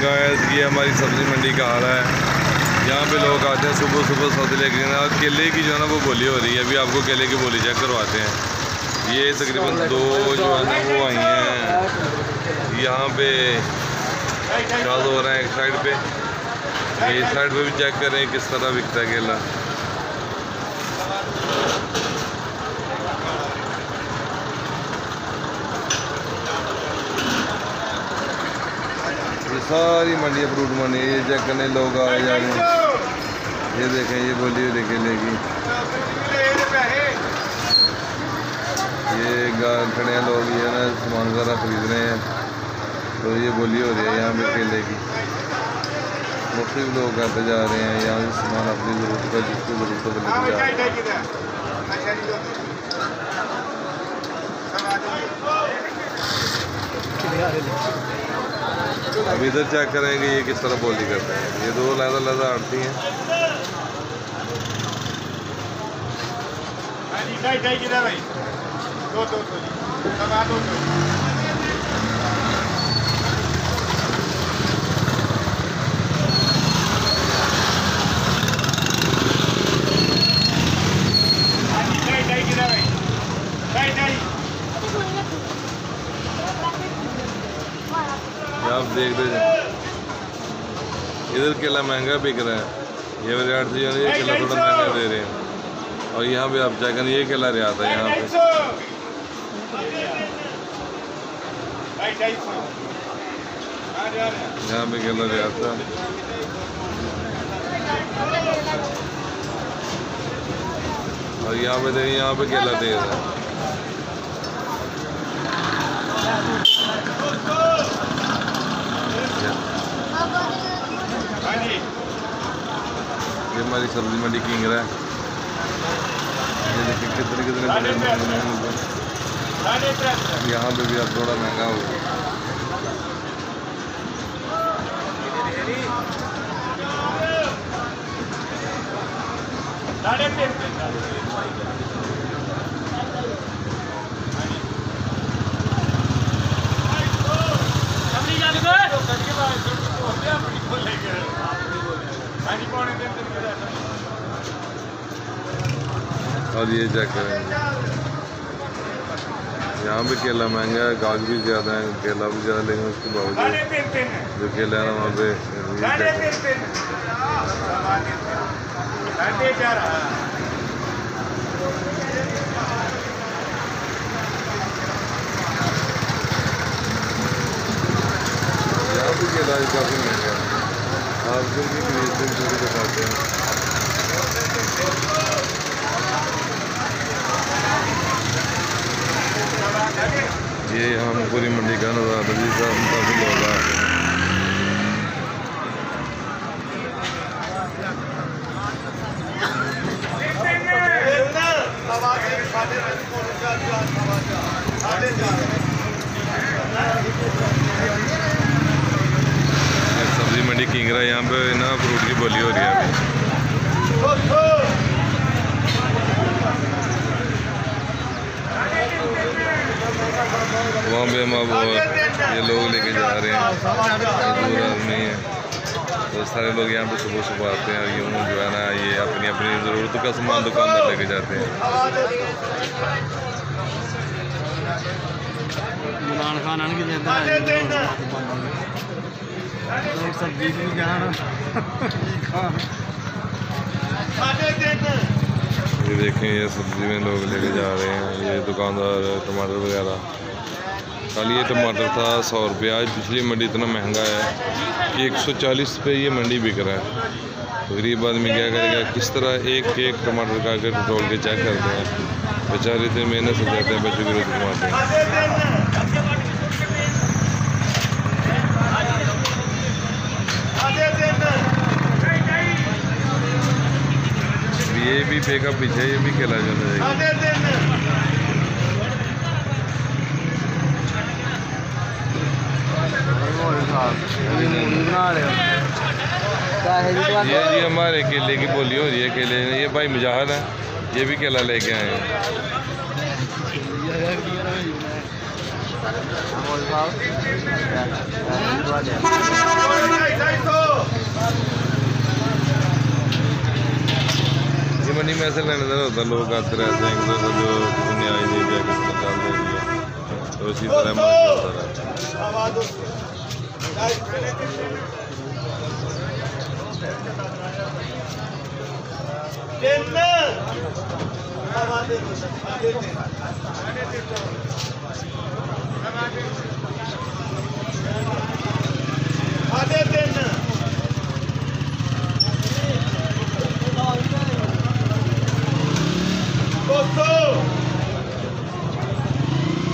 Guys ये हमारी सब्ज़ी मंडी का हाल है। यहाँ पे लोग आते हैं सुबह सुबह सब्ज़ी लेके जाना। केले की जो है ना वो बोली हो रही है। अभी आपको केले की बोली चेक करवाते हैं। ये तकरीबन 2 जो है ना वो आई हैं यहाँ पे शाद हो रहे हैं एक साइड पे। ये इस साइड पे भी चेक करें किस तरह बिकता है केला। ये सारी मंडी है, फ्रूट मंडी। ये चेक करने लोग आ जा रहे हैं। ये देखें ये बोली हुई केले की। ये खड़े हैं लोग, ये ना सामान वगैरह खरीद रहे हैं। तो ये बोली हो रही है यहाँ पे केले की। मुख्तलिफ लोग आते जा रहे हैं यहाँ से सामान अपनी ज़रूरत का जिसको ज़रूरत है लेके जा रहे हैं। अब इधर चेक करेंगे ये किस तरह बोली करते हैं। ये 2 लहदा आड़ती हैं। आप देख रहे हैं इधर केला महंगा बिक रहा है। ये रियाट से ये केला थोड़ा महंगा दे रहे हैं। और यहाँ पे आप चेक करें ये केला रियात है। यहाँ पे केला रियात था। और यहाँ पे देखिए यहाँ पे केला दे रहा है। ये हमारी सब्जी मंडी किंगरा है। ये देखिए कितने बड़े यहाँ पे भी अब थोड़ा महंगा हो गया। और ये चेक करेंगे यहाँ पे केला महंगा है, गाहक भी ज़्यादा है, केला भी ज़्यादा, लेकिन उसके बावजूद जो केला है ना वहाँ पे यहाँ पे केला काफ़ी महंगा है। आप उनकी खरीद थोड़ी दिखाते हैं। ये हम पूरी मंडी का नज़ारा जी साहब काफ़ी लोग आ रहे हैं। सब्जी मंडी किंगरा, यहाँ पे ना फ्रूट की बोली हो रही है अभी। वहाँ पे हम अब ये लोग लेके जा रहे हैं। दूर आदमी है तो सारे लोग यहाँ पे सुबह सुबह आते हैं। यूँ जो है ना ये अपनी अपनी ज़रूरत का सामान दुकानदार लेके जाते हैं। ये देखें ये सब्जी में लोग लेके जा रहे हैं। ये दुकानदार टमाटर वगैरह। कल ये टमाटर था 100 रुपये, आज पिछली मंडी इतना महंगा है कि 140 रुपये ये मंडी बिक रहा है। तो गरीब आदमी क्या करेगा, किस तरह एक टमाटर का आकर टोल के चेक करते हैं। बेचारे इतनी मेहनत से जाते हैं, बच्चों की रोटी कमाते हैं। ये भी फेंका पीछे, ये भी केला जाना चाहिए। ये जी हमारे केले की बोली हो रही है। केले ये भाई मुजाहिद है, ये भी केला लेके आए हैं। मंडी में ऐसे लेने देना होता, लोग आते रहते हैं एक दूसरे जो किसी ने आई दे दिया, किसी ने डाल दे दिया, तो इसी तरह मार्केट होता रहता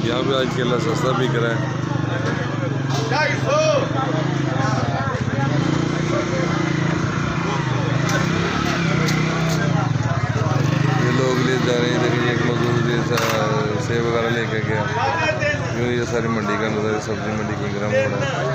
यहाँ पे आज केला सस्ता बिक रहा है। ये लोग ले जा रहे हैं, देखिए एक मजदूर सेब वगैरह लेके गया। जो ये सारी मंडी का नज़र, सब्जी मंडी की गर्म हो रहा है।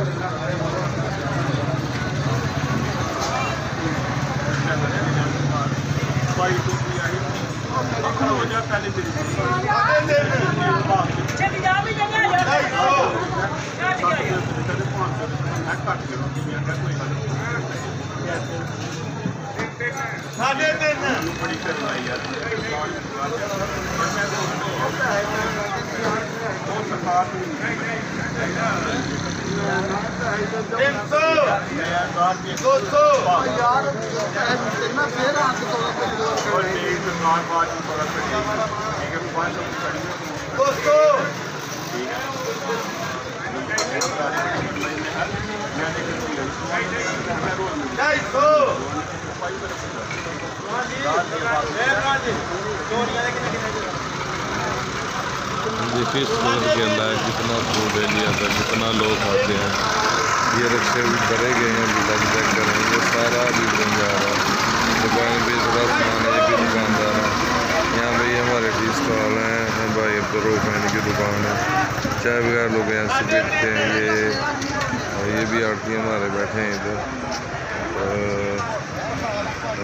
देखिए स्टोर के अंदर कितना फूड है लिया था, कितना लोग खाते हैं। ये रिक्शे भी भरे गए हैं, बिला भी चेक करें, ये सारा भी बन जा रहा है। दुकान पे थोड़ा सामान है, ये भी दुकानदार है। यहाँ पे ये हमारे टी स्टॉल हैं, भाई अब्दुल की दुकान है, चाय वगैरह लोग यहाँ से बेचते हैं। ये भी आड़ती हमारे बैठे हैं इधर।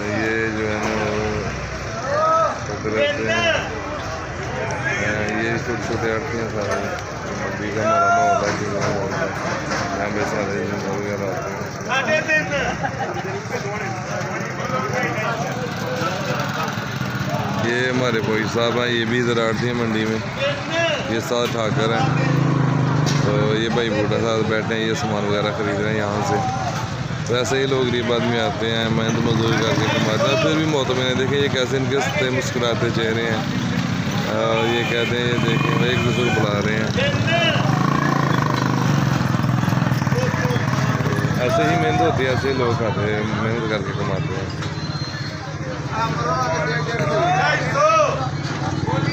ये जो है ना रहते हैं, ये छोटे छोटे आड़ती हैं सारे मंडी का हमारा माहौल है कि यहाँ पे सारे वगैरह आते हैं। ये हमारे भाई साहब हैं, ये भी इधर आड़ती हैं मंडी में। ये साथ ठाकर हैं, तो ये भाई बूढ़ा साथ बैठे हैं, ये सामान वगैरह खरीद रहे हैं यहाँ से। तो ऐसे ही लोग गरीब आदमी आते हैं, मेहनत मजदूरी करके कमाते हैं, फिर भी मोहतमिन है। देखें ये कैसे इनके सस्ते मुस्कुराते चेहरे हैं। ये कहते हैं, ये देखें एक दूसरे को बुला रहे हैं। ऐसे ही मेहनत होती है, ऐसे ही लोग खाते हैं, मेहनत करके कमाते हैं। बोली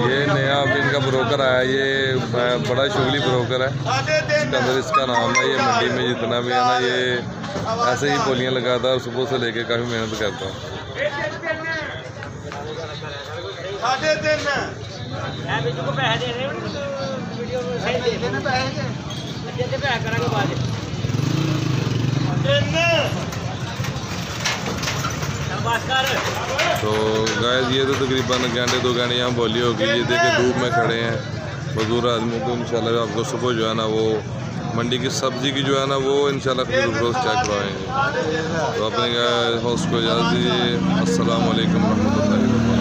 ये नया अब इनका ब्रोकर आया, ये बड़ा शुगली ब्रोकर है। इसके अंदर इसका नाम है। ये मंडी में जितना भी है ना, ये ऐसे ही बोलियाँ लगाता है, सुबह से लेके काफ़ी मेहनत करता है। तो गाइस ये तो तकरीबन घंटे 2 घंटे यहाँ बोली होगी। ये देखे धूप में खड़े हैं मजदूर आदमी, तो इंशाल्लाह आपको सुबह जो है ना वो मंडी की सब्ज़ी की जो है ना वो इंशाल्लाह फिर रोज़ चेक करवाएंगे। तो अपने होस्ट को इजाज़त दीजिए। अस्सलाम वालेकुम रहमतुल्लाहि व बरकातहू।